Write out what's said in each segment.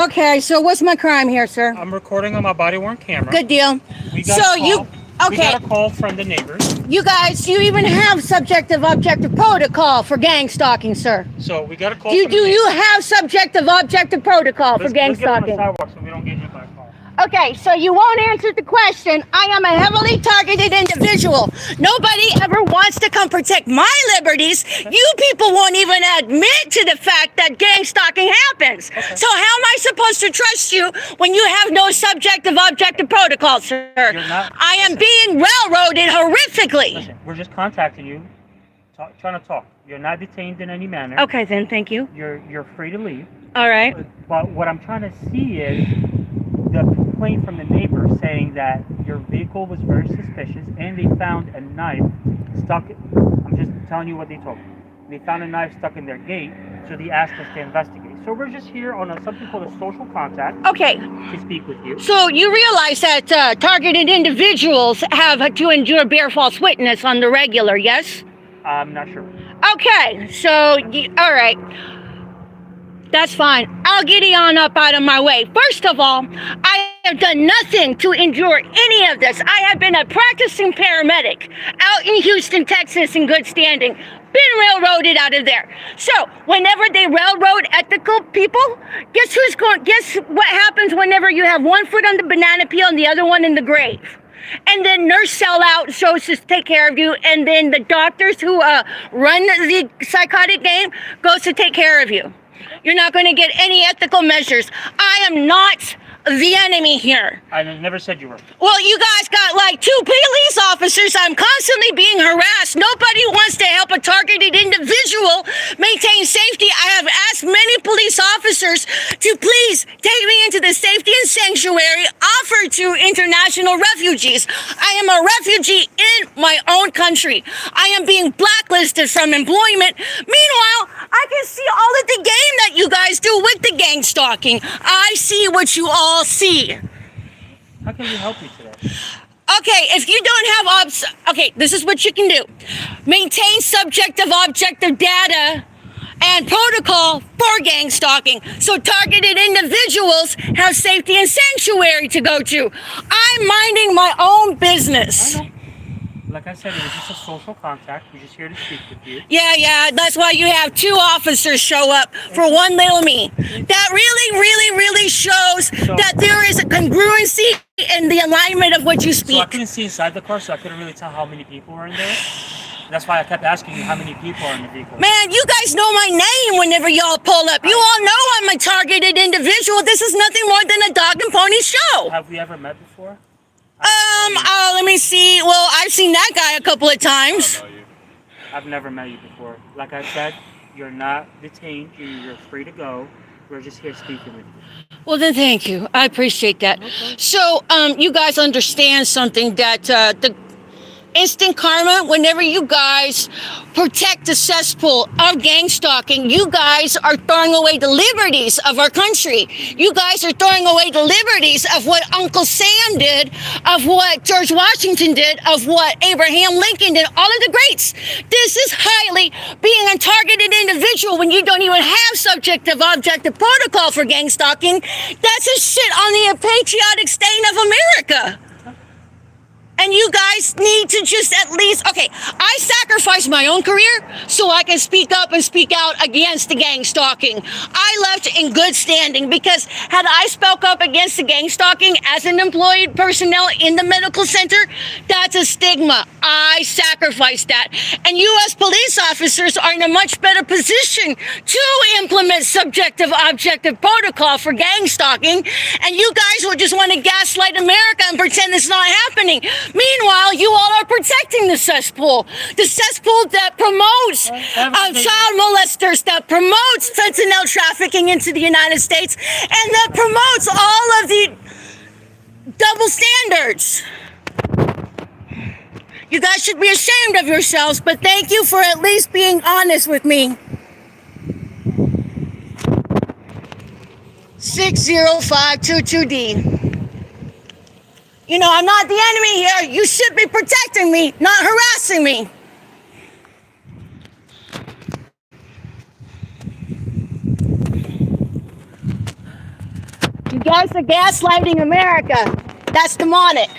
Okay, so what's my crime here, sir? I'm recording on my body-worn camera. Good deal. We got We got a call from the neighbors. You guys, you even have subjective objective protocol for gang stalking, sir. So we got a call. Do you have subjective objective protocol for gang stalking? Let's get on the sidewalk so we don't get hit by a car. Okay, so you won't answer the question. I am a heavily targeted individual. Nobody ever wants to come protect my liberties. You people won't even admit to the fact that gang stalking happens. Okay. So how am I supposed to trust you when you have no subjective objective protocol, sir? I am being railroaded horrifically. Listen, we're just contacting you, trying to talk. You're not detained in any manner. Okay, then, thank you. You're free to leave. All right. But what I'm trying to see is the complaint from the neighbor saying that your vehicle was very suspicious and they found a knife stuck. I'm just telling you what they told me. They found a knife stuck in their gate, so they asked us to investigate. So we're just here on something called a social contact. Okay. To speak with you. So you realize that targeted individuals have to endure bear false witness on the regular, yes? I'm not sure. Okay, so, all right. That's fine. I'll giddy on up out of my way. First of all, I have done nothing to endure any of this. I have been a practicing paramedic out in Houston, Texas in good standing. Been railroaded out of there. So whenever they railroad ethical people, guess what happens whenever you have one foot on the banana peel and the other one in the grave? And then nurse sell out shows to take care of you, and then the doctors who run the psychotic game goes to take care of you. You're not going to get any ethical measures. I am not the enemy here. I never said you were. Well, you guys got like 2 police officers. I'm constantly being harassed. Nobody wants to help a targeted individual maintain safety. I have asked many police officers to please take me into the safety and sanctuary offered to international refugees. I am a refugee in my own country. I am being blacklisted from employment. Meanwhile, I can see all of the game that you guys do with the gang stalking. I see what you all see. How can we help you today? Okay, if you don't have okay, this is what you can do. Maintain subjective objective data and protocol for gang stalking, so targeted individuals have safety and sanctuary to go to. I'm minding my own business. I know. Like I said, it was just a social contact. We're just here to speak with you. Yeah, that's why you have 2 officers show up for one little me. That really shows that there is a congruency in the alignment of what you speak. So I couldn't see inside the car, so I couldn't really tell how many people were in there. That's why I kept asking you how many people are in the vehicle. Man, you guys know my name whenever y'all pull up. You all know I'm a targeted individual. This is nothing more than a dog and pony show. Have we ever met before? Let me see. Well, I've seen that guy a couple of times. I've never met you before. Like I said, you're not detained. You're free to go. We're just here speaking with you. Well, then thank you. I appreciate that. Okay. So, you guys understand something that the instant karma, whenever you guys protect the cesspool of gang stalking, you guys are throwing away the liberties of our country. You guys are throwing away the liberties of what Uncle Sam did, of what George Washington did, of what Abraham Lincoln did, all of the greats. This is highly being a targeted individual when you don't even have subjective objective protocol for gang stalking. That's a shit on the patriotic stain of America. And you guys need to just at least, okay, I sacrificed my own career so I can speak up and speak out against the gang stalking. I left in good standing because had I spoke up against the gang stalking as an employed personnel in the medical center, that's a stigma. I sacrificed that. And U.S. police officers are in a much better position to implement subjective objective protocol for gang stalking. And you guys will just want to gaslight America and pretend it's not happening. Meanwhile, you all are protecting the cesspool that promotes child molesters, that promotes fentanyl trafficking into the United States, and that promotes all of the double standards. You guys should be ashamed of yourselves, but thank you for at least being honest with me. 60522D. You know, I'm not the enemy here. You should be protecting me, not harassing me. You guys are gaslighting America. That's demonic.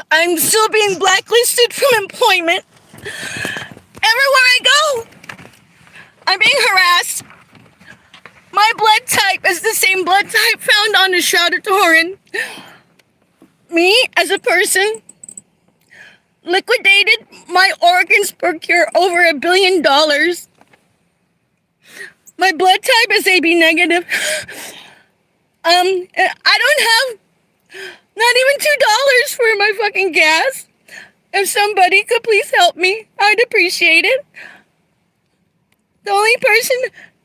I'm still being blacklisted from employment. Everywhere I go, I'm being harassed. My blood type is the same blood type found on the Shroud of Turin. Me, as a person, liquidated my organs per cure over $1 billion. My blood type is AB negative. I don't have not even $2 for my fucking gas. If somebody could please help me, I'd appreciate it. The only person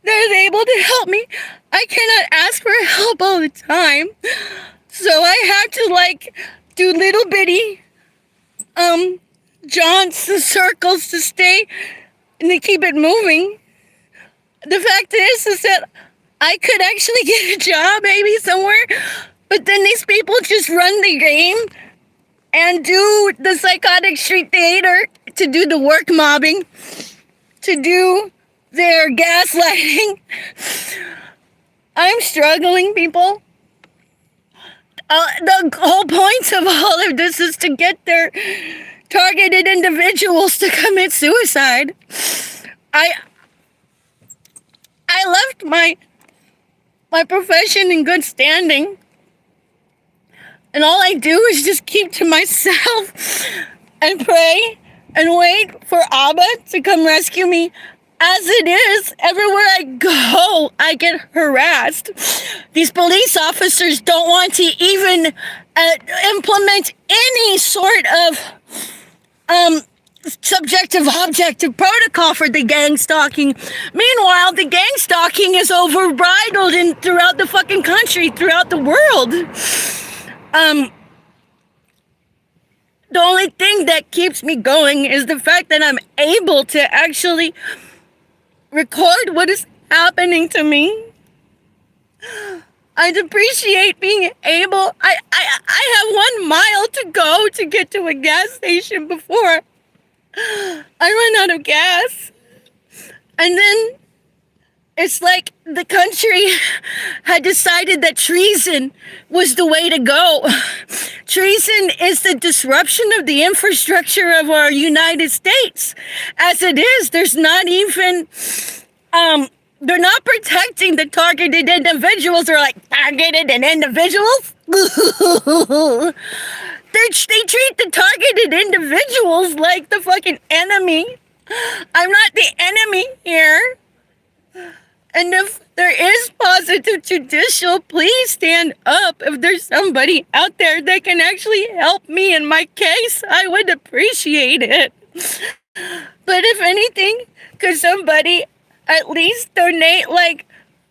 that is able to help me, I cannot ask for help all the time. So I have to do little bitty jaunts and circles to stay and to keep it moving. The fact is that I could actually get a job maybe somewhere, but then these people just run the game and do the psychotic street theater, to do the work mobbing, to do their gaslighting. I'm struggling, people. The whole point of all of this is to get their targeted individuals to commit suicide. I left my profession in good standing, and all I do is just keep to myself and pray and wait for Abba to come rescue me. As it is, everywhere I go, I get harassed. These police officers don't want to even implement any sort of subjective objective protocol for the gang stalking. Meanwhile, the gang stalking is overbridled throughout the fucking country, throughout the world. The only thing that keeps me going is the fact that I'm able to actually record what is happening to me. I'd appreciate being able. I have 1 mile to go to get to a gas station before I run out of gas. And then it's like the country had decided that treason was the way to go. Treason is the disruption of the infrastructure of our United States. As it is, there's not even, they're not protecting the targeted individuals. They're like, targeted and individuals? They treat the targeted individuals like the fucking enemy. I'm not the enemy here. And if there is positive judicial, please stand up. If there's somebody out there that can actually help me in my case, I would appreciate it. But if anything, could somebody at least donate like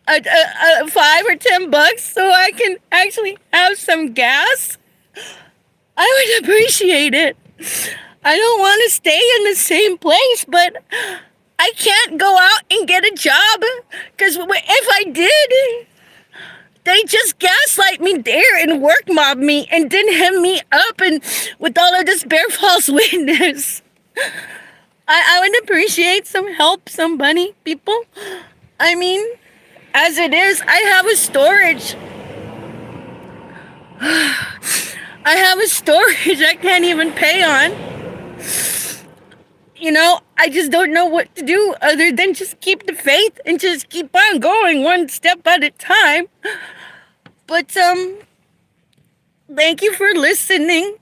a $5 or $10 so I can actually have some gas? I would appreciate it. I don't want to stay in the same place, but I can't go out and get a job, because if I did, they just gaslight me there and work mob me and then hem me up and with all of this bare false witness. I would appreciate some help, somebody, people. I mean, as it is, I have a storage. I have a storage I can't even pay on. You know, I just don't know what to do other than just keep the faith and just keep on going one step at a time. But, thank you for listening.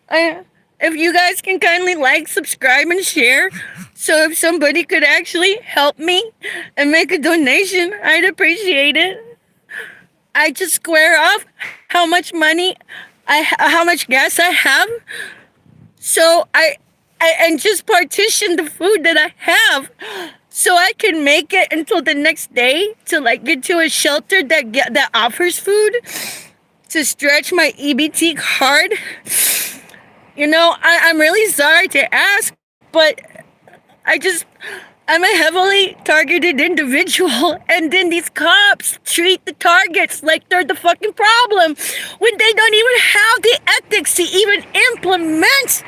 If you guys can kindly like, subscribe, and share, so if somebody could actually help me and make a donation, I'd appreciate it. I just square off how much money how much gas I have, so I and just partition the food that I have, so I can make it until the next day to like get to a shelter that offers food, to stretch my EBT card. You know, I'm really sorry to ask, but I'm a heavily targeted individual, and then these cops treat the targets like they're the fucking problem when they don't even have the ethics to even implement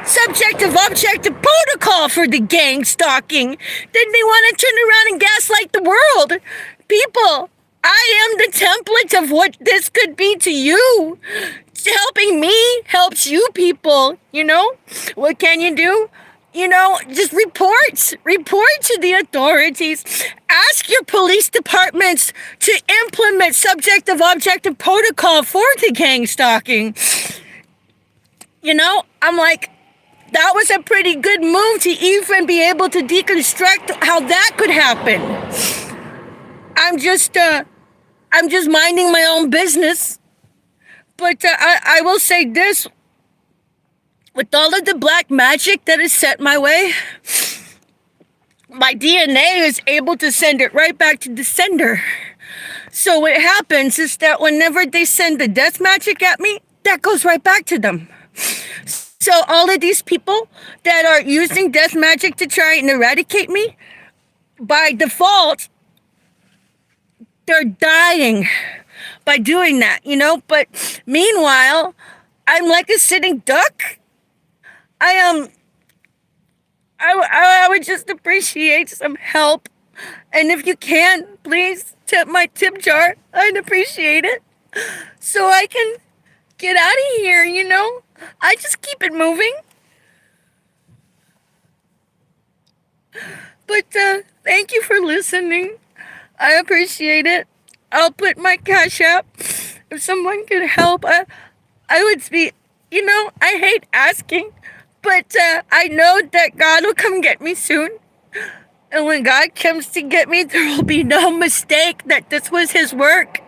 subjective objective protocol for the gang stalking. Then they want to turn around and gaslight the world. People, I am the template of what this could be to you. Helping me helps you people, you know? What can you do? You know, just report to the authorities. Ask your police departments to implement subjective objective protocol for the gang stalking. You know, I'm like, that was a pretty good move to even be able to deconstruct how that could happen. I'm just minding my own business. But I will say this. With all of the black magic that is set my way, my DNA is able to send it right back to the sender. So what happens is that whenever they send the death magic at me, that goes right back to them. So all of these people that are using death magic to try and eradicate me, by default, they're dying by doing that, you know? But meanwhile, I'm like a sitting duck. I would just appreciate some help. And if you can, please tip my tip jar. I'd appreciate it. So I can get out of here, you know? I just keep it moving. But thank you for listening. I appreciate it. I'll put my Cashapp. If someone could help, I would be, you know, I hate asking. But I know that God will come get me soon. And when God comes to get me, there will be no mistake that this was his work.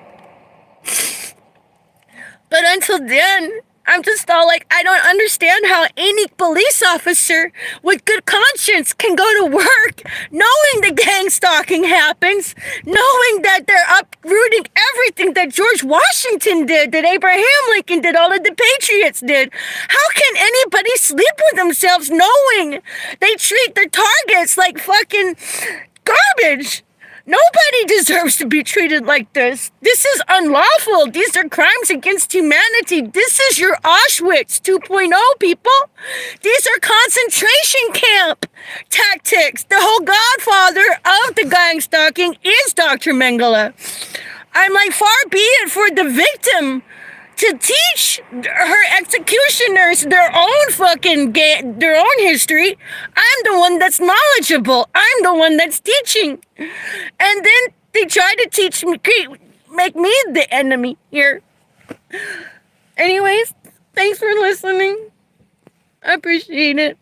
But until then, I'm just all like, I don't understand how any police officer with good conscience can go to work knowing the gang stalking happens, knowing that they're uprooting everything that George Washington did, that Abraham Lincoln did, all of the patriots did. How can anybody sleep with themselves knowing they treat their targets like fucking garbage? Nobody deserves to be treated like this. This is unlawful. These are crimes against humanity. This is your Auschwitz 2.0, people. These are concentration camp tactics. The whole godfather of the gang stalking is Dr. Mengele. I'm like, far be it for the victim to teach her executioners their own history. I'm the one that's knowledgeable. I'm the one that's teaching. And then they try to teach me, make me the enemy here. Anyways, thanks for listening. I appreciate it.